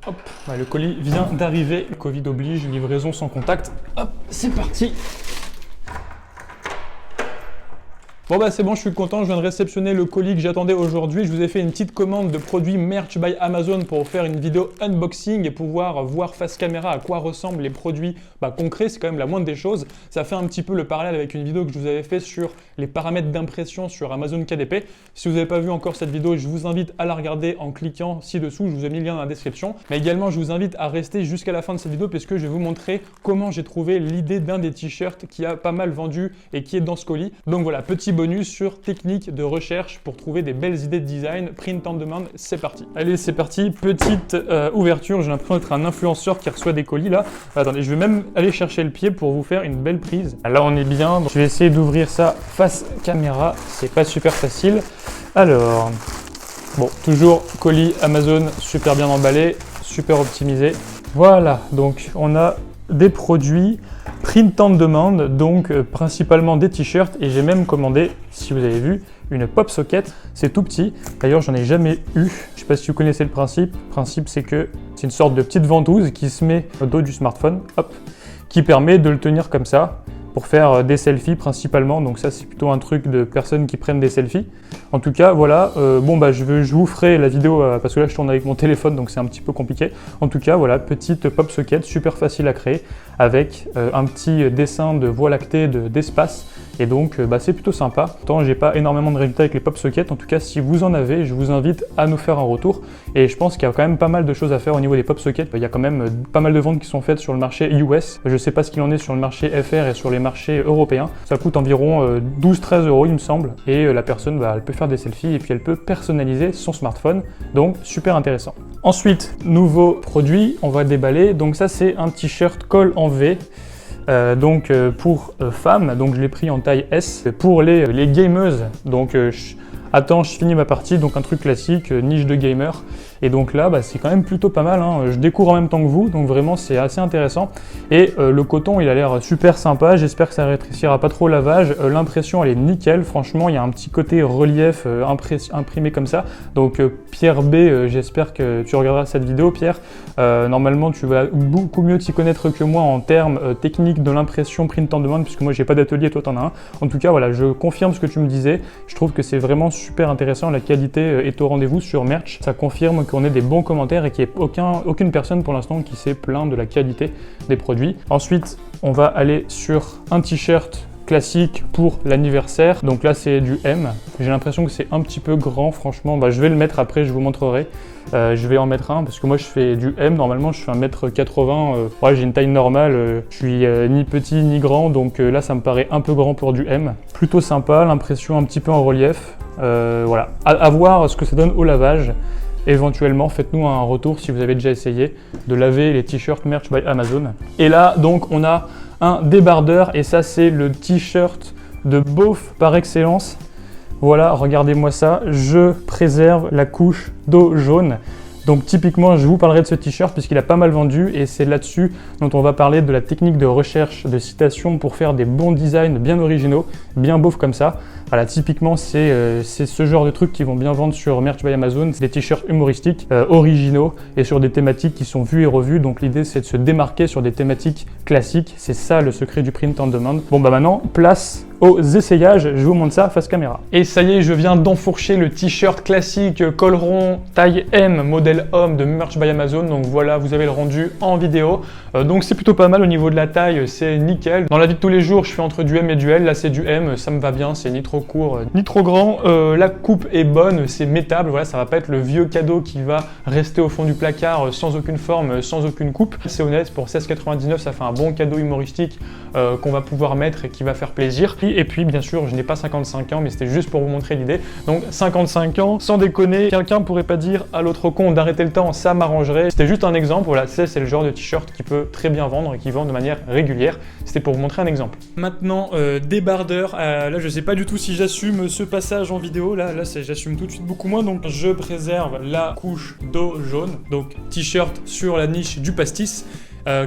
Hop, bah, le colis vient d'arriver, Covid oblige, livraison sans contact. Hop, c'est parti. Bon bah c'est bon, je suis content, je viens de réceptionner le colis que j'attendais aujourd'hui. Je vous ai fait une petite commande de produits Merch by Amazon pour faire une vidéo unboxing et pouvoir voir face caméra à quoi ressemblent les produits concrets. C'est quand même la moindre des choses. Ça fait un petit peu le parallèle avec une vidéo que je vous avais fait sur les paramètres d'impression sur Amazon KDP. Si vous n'avez pas vu encore cette vidéo, je vous invite à la regarder en cliquant ci-dessous. Je vous ai mis le lien dans la description. Mais également, je vous invite à rester jusqu'à la fin de cette vidéo puisque je vais vous montrer comment j'ai trouvé l'idée d'un des t-shirts qui a pas mal vendu et qui est dans ce colis. Donc voilà, petit bonus sur technique de recherche pour trouver des belles idées de design, print on demand, c'est parti. Allez, c'est parti, petite ouverture, j'ai l'impression d'être un influenceur qui reçoit des colis là. Attendez, je vais même aller chercher le pied pour vous faire une belle prise. Là, on est bien, je vais essayer d'ouvrir ça face caméra, c'est pas super facile. Alors, bon, toujours colis Amazon, super bien emballé, super optimisé. Voilà, donc on a des produits print on demand, donc principalement des t-shirts, et j'ai même commandé, si vous avez vu, une pop socket. C'est tout petit, d'ailleurs j'en ai jamais eu. Je sais pas si vous connaissez le principe. Le principe c'est que c'est une sorte de petite ventouse qui se met au dos du smartphone, hop, qui permet de le tenir comme ça pour faire des selfies principalement. Donc ça c'est plutôt un truc de personnes qui prennent des selfies. En tout cas voilà, je vous ferai la vidéo parce que là je tourne avec mon téléphone donc c'est un petit peu compliqué. En tout cas voilà, petite pop socket super facile à créer avec un petit dessin de voie lactée d'espace. Et donc c'est plutôt sympa. Pourtant j'ai pas énormément de résultats avec les pop sockets. En tout cas si vous en avez, je vous invite à nous faire un retour. Et je pense qu'il y a quand même pas mal de choses à faire au niveau des pop sockets. Il y a quand même pas mal de ventes qui sont faites sur le marché US. Je sais pas ce qu'il en est sur le marché FR et sur les marchés européens. Ça coûte environ 12-13 € il me semble. Et la personne elle peut faire des selfies et puis elle peut personnaliser son smartphone. Donc super intéressant. Ensuite, nouveau produit, on va déballer. Donc ça c'est un t-shirt col en V. Pour femmes, donc je l'ai pris en taille S. Pour les gameuses, donc je finis ma partie, donc un truc classique, niche de gamer. Et donc là, c'est quand même plutôt pas mal, hein. Je découvre en même temps que vous, donc vraiment c'est assez intéressant. Et le coton, il a l'air super sympa, j'espère que ça rétrécira pas trop au lavage. L'impression, elle est nickel, franchement, il y a un petit côté relief imprimé comme ça. Donc Pierre B, j'espère que tu regarderas cette vidéo, Pierre. Normalement, tu vas beaucoup mieux t'y connaître que moi en termes techniques de l'impression print on demand, puisque moi j'ai pas d'atelier, toi t'en as un. En tout cas, voilà, je confirme ce que tu me disais. Je trouve que c'est vraiment super intéressant, la qualité est au rendez-vous sur Merch. Ça confirme qu'on ait des bons commentaires et qu'il n'y ait aucune personne pour l'instant qui s'est plaint de la qualité des produits. Ensuite, on va aller sur un t-shirt classique pour l'anniversaire. Donc là, c'est du M. J'ai l'impression que c'est un petit peu grand, franchement. Je vais le mettre après, je vous montrerai. Je vais en mettre un parce que moi je fais du M, normalement je fais 1m80, j'ai une taille normale, je suis ni petit ni grand, donc là ça me paraît un peu grand pour du M. Plutôt sympa, l'impression un petit peu en relief, voilà. À voir ce que ça donne au lavage. Éventuellement, faites-nous un retour si vous avez déjà essayé de laver les t-shirts Merch by Amazon. Et là, donc, on a un débardeur et ça, c'est le t-shirt de beauf par excellence. Voilà, regardez-moi ça, je préserve la couche d'eau jaune. Donc typiquement, je vous parlerai de ce t-shirt puisqu'il a pas mal vendu et c'est là-dessus dont on va parler de la technique de recherche de citation pour faire des bons designs bien originaux, bien beaufs comme ça. Voilà, typiquement, c'est ce genre de trucs qui vont bien vendre sur Merch by Amazon. C'est des t-shirts humoristiques, originaux et sur des thématiques qui sont vues et revues. Donc l'idée, c'est de se démarquer sur des thématiques classiques. C'est ça le secret du print on demand. Bon maintenant, place aux essayages. Je vous montre ça face caméra. Et ça y est, je viens d'enfourcher le t-shirt classique col rond taille M modèle homme de Merch by Amazon. Donc voilà, vous avez le rendu en vidéo. Donc c'est plutôt pas mal au niveau de la taille, c'est nickel. Dans la vie de tous les jours, je fais entre du M et du L. Là, c'est du M, ça me va bien, c'est ni trop court ni trop grand. La coupe est bonne, c'est mettable. Voilà, ça va pas être le vieux cadeau qui va rester au fond du placard sans aucune forme, sans aucune coupe. C'est honnête, pour 16,99 €, ça fait un bon cadeau humoristique qu'on va pouvoir mettre et qui va faire plaisir. Et puis, bien sûr, je n'ai pas 55 ans, mais c'était juste pour vous montrer l'idée. Donc, 55 ans, sans déconner, quelqu'un pourrait pas dire à l'autre con d'arrêter le temps, ça m'arrangerait. C'était juste un exemple. Voilà, c'est le genre de t-shirt qui peut très bien vendre et qui vend de manière régulière. C'était pour vous montrer un exemple. Maintenant, débardeur. Là, je sais pas du tout si j'assume ce passage en vidéo. Là j'assume tout de suite beaucoup moins. Donc, je préserve la couche d'eau jaune. Donc, t-shirt sur la niche du pastis.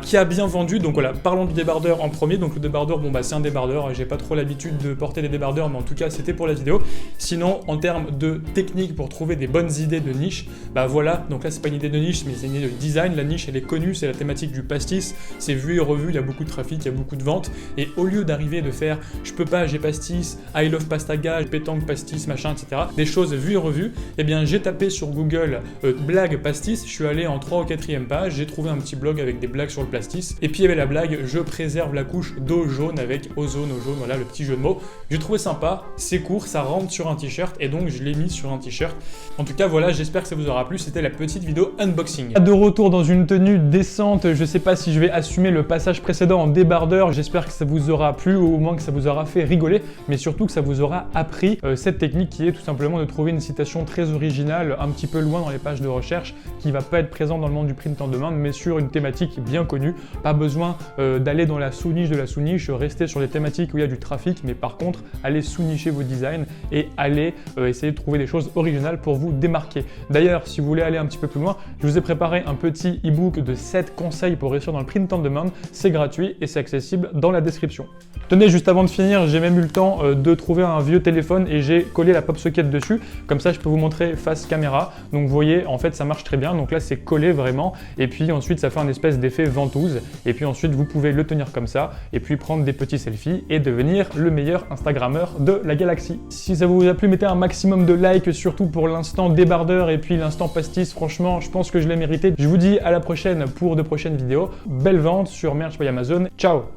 qui a bien vendu. Donc voilà, parlons du débardeur en premier. Donc le débardeur, bon bah c'est un débardeur, j'ai pas trop l'habitude de porter des débardeurs, mais en tout cas c'était pour la vidéo. Sinon, en termes de technique pour trouver des bonnes idées de niche, bah voilà, donc là c'est pas une idée de niche, mais c'est une idée de design. La niche elle est connue, c'est la thématique du pastis, c'est vu et revu, il y a beaucoup de trafic, il y a beaucoup de ventes, et au lieu d'arriver de faire je peux pas, j'ai pastis, I love pastaga, pétanque pastis, machin, etc., des choses vues et revues, eh bien j'ai tapé sur Google blague pastis, je suis allé en 3 ou 4e page, j'ai trouvé un petit blog avec des blagues sur le pastis, et puis il y avait la blague je préserve la couche d'eau jaune avec ozone, eau jaune, voilà le petit jeu de mots. J'ai trouvé sympa, c'est court, ça rentre sur un t-shirt, et donc je l'ai mis sur un t-shirt. En tout cas voilà, j'espère que ça vous aura plu, c'était la petite vidéo unboxing. De retour dans une tenue décente, je sais pas si je vais assumer le passage précédent en débardeur, j'espère que ça vous aura plu, ou au moins que ça vous aura fait rigoler, mais surtout que ça vous aura appris cette technique qui est tout simplement de trouver une citation très originale, un petit peu loin dans les pages de recherche, qui va pas être présente dans le monde du print on demand, mais sur une thématique bien connue. Pas besoin d'aller dans la sous-niche de la sous-niche, rester sur les thématiques où il y a du trafic, mais par contre, allez sous-nicher vos designs et allez essayer de trouver des choses originales pour vous démarquer. D'ailleurs, si vous voulez aller un petit peu plus loin, je vous ai préparé un petit e-book de 7 conseils pour réussir dans le print on demand. C'est gratuit et c'est accessible dans la description. Tenez, juste avant de finir, j'ai même eu le temps de trouver un vieux téléphone et j'ai collé la pop socket dessus. Comme ça, je peux vous montrer face caméra. Donc vous voyez, en fait, ça marche très bien. Donc là, c'est collé vraiment. Et puis ensuite, ça fait un espèce d'effet ventouse. Et puis ensuite, vous pouvez le tenir comme ça et puis prendre des petits selfies et devenir le meilleur Instagrammeur de la galaxie. Si ça vous a plu, mettez un maximum de likes, surtout pour l'instant débardeur et puis l'instant pastis. Franchement, je pense que je l'ai mérité. Je vous dis à la prochaine pour de prochaines vidéos. Belle vente sur Merch by Amazon. Ciao!